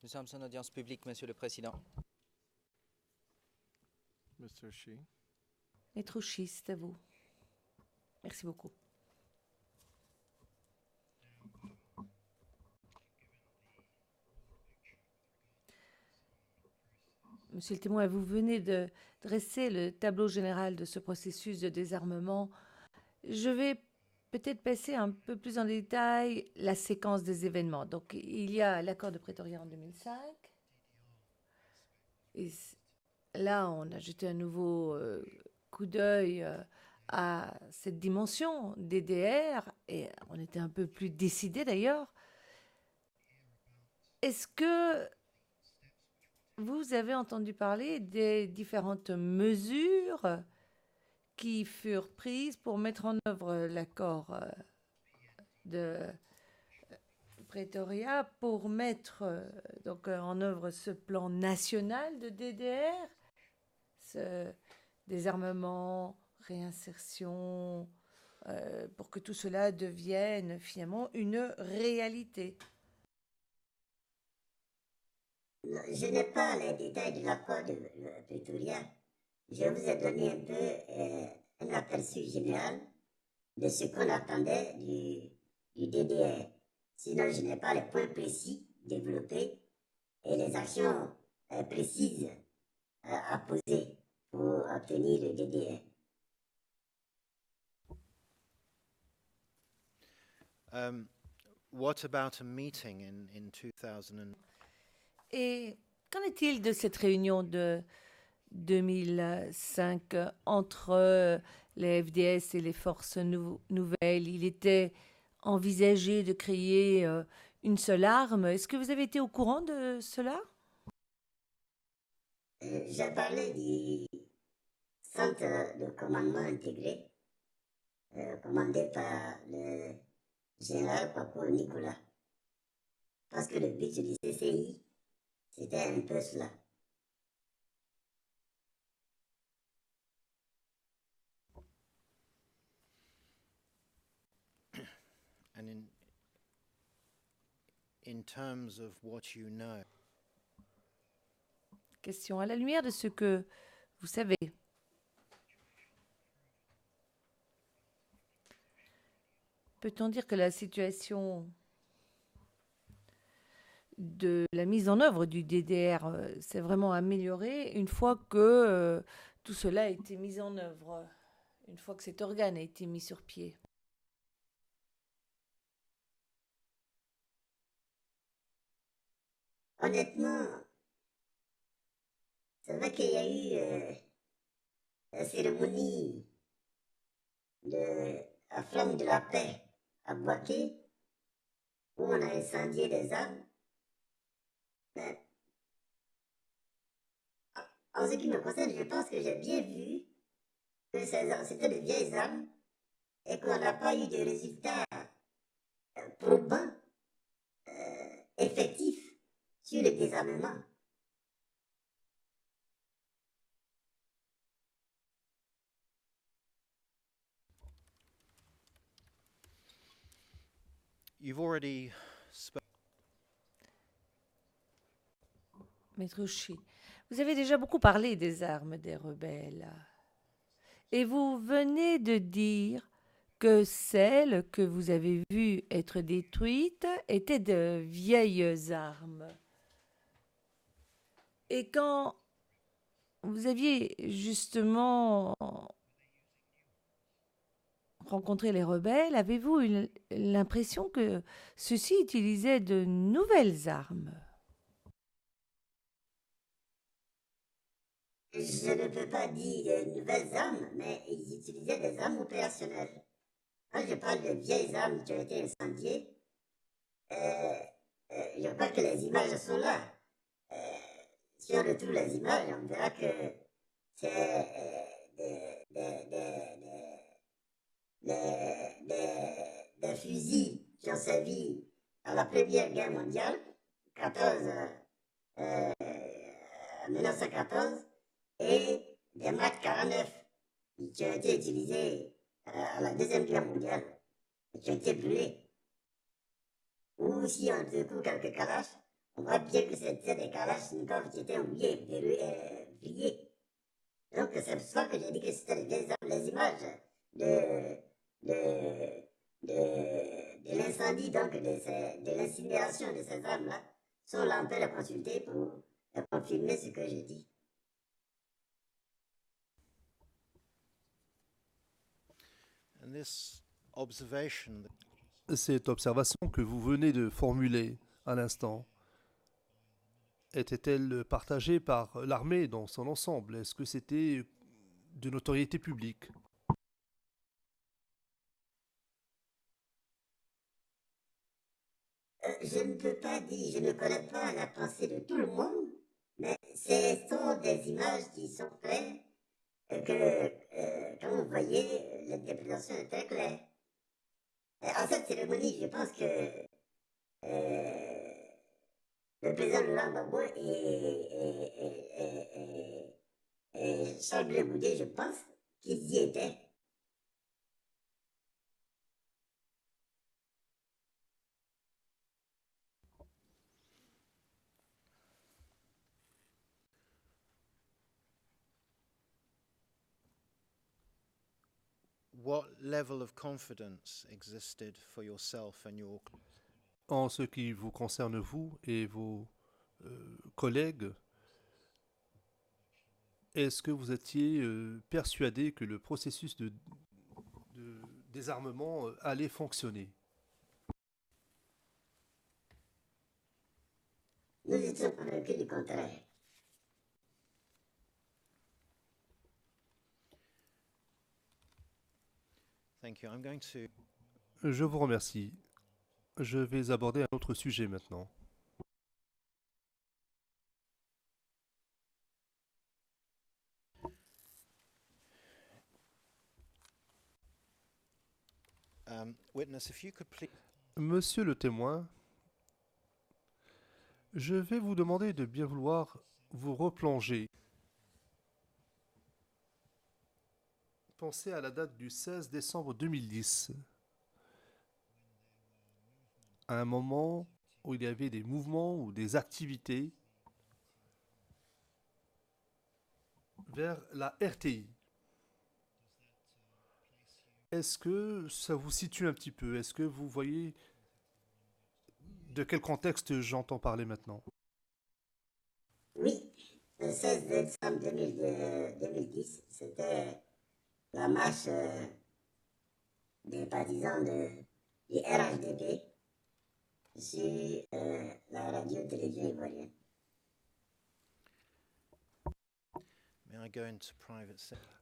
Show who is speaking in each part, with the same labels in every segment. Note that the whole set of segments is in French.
Speaker 1: Nous sommes en audience publique, Monsieur le Président.
Speaker 2: Mr. Shi.
Speaker 3: Maître Shi, c'est à vous. Merci beaucoup. Monsieur le témoin, vous venez de dresser le tableau général de ce processus de désarmement. Je vais peut-être passer un peu plus en détail la séquence des événements. Donc, il y a l'accord de Pretoria en 2005. Et là, on a jeté un nouveau coup d'œil à cette dimension DDR, et on était un peu plus décidé d'ailleurs. Est-ce que vous avez entendu parler des différentes mesures qui furent prises pour mettre en œuvre l'accord de Pretoria, pour mettre donc en œuvre ce plan national de DDR, ce désarmement, réinsertion, pour que tout cela devienne finalement une réalité?
Speaker 4: Je n'ai pas les détails de l'accord de Pretoria. Je vous ai donné un peu un aperçu général de ce qu'on attendait du DDR. Sinon, je n'ai pas les points précis développés et les actions précises à poser pour obtenir le DDR.
Speaker 2: What about a meeting in 2000?
Speaker 3: Et qu'en est-il de cette réunion de 2005 entre les FDS et les forces nouvelles? Il était envisagé de créer une seule arme. Est-ce que vous avez été au courant de cela?
Speaker 4: J'ai parlé du centre de commandement intégré commandé par le général Papo Nicolas. Parce que le but du CCI, c'était un peu cela.
Speaker 2: And in terms of what you know.
Speaker 3: Question: à la lumière de ce que vous savez, peut-on dire que la situation de la mise en œuvre du DDR s'est vraiment améliorée une fois que tout cela a été mis en œuvre, une fois que cet organe a été mis sur pied?
Speaker 4: Honnêtement, c'est vrai qu'il y a eu la cérémonie de la flamme de la paix à Boaké, où on a incendié des armes. Mais en ce qui me concerne, je pense que j'ai bien vu que ces armes, c'était de vieilles armes et qu'on n'a pas eu de résultats probants, effectifs sur le désarmement.
Speaker 2: You've already spoken.
Speaker 3: Maître Shi, vous avez déjà beaucoup parlé des armes des rebelles. Et vous venez de dire que celles que vous avez vues être détruites étaient de vieilles armes. Et quand vous aviez justement rencontré les rebelles, avez-vous eu l'impression que ceux-ci utilisaient de nouvelles armes?
Speaker 4: Je ne peux pas dire de nouvelles armes, mais ils utilisaient des armes opérationnelles. Quand je parle de vieilles armes qui ont été incendiées, je crois que les images sont là. Si on retrouve les images, on verra que c'est des fusils qui ont servi à la Première Guerre mondiale, 1914, et des Mach 49 qui ont été utilisés à la Deuxième Guerre mondiale et qui ont été brûlés. Ou si on découvre quelques calaches, on voit bien que c'était des Kalachnikov qui étaient oubliés. Donc c'est pour ça que j'ai dit que c'était les images de, de, de l'incendie, donc de l'incinération de ces armes-là, sont là, on peut les consulter pour confirmer ce que j'ai dit.
Speaker 2: And this observation
Speaker 5: Cette observation que vous venez de formuler à l'instant, était-elle partagée par l'armée dans son ensemble? Est-ce que c'était de notoriété publique?
Speaker 4: Je ne peux pas dire, je ne connais pas la pensée de tout le monde, mais ce sont des images qui sont claires, comme vous voyez, l'interprétation est très claire. En cette cérémonie, je pense que le président Laurent Gbagbo et Charles Blé Boudier, je pense qu'ils y étaient.
Speaker 2: what level of confidence existed for yourself and your
Speaker 5: En ce qui vous concerne, vous et vos collègues, est-ce que vous étiez persuadé que le processus de désarmement allait fonctionner?
Speaker 4: Nous étions convaincus du contraire.
Speaker 2: Thank you. I'm going to
Speaker 5: Je vous remercie. Je vais aborder un autre sujet maintenant.
Speaker 2: witness, if you could please
Speaker 5: Monsieur le témoin, je vais vous demander de bien vouloir vous replonger. Pensez à la date du 16 décembre 2010, à un moment où il y avait des mouvements ou des activités vers la RTI. Est-ce que ça vous situe un petit peu? Est-ce que vous voyez de quel contexte j'entends parler maintenant?
Speaker 4: Oui, le 16 décembre 2010, c'était la marche des partisans du RHDP sur la radio-télévision ivoirienne.
Speaker 2: may I go into private sector?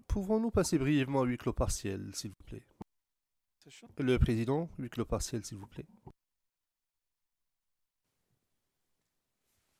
Speaker 5: Pouvons-nous passer brièvement à huis clos partiel, s'il vous plaît? Le président, huis clos partiel, s'il vous plaît.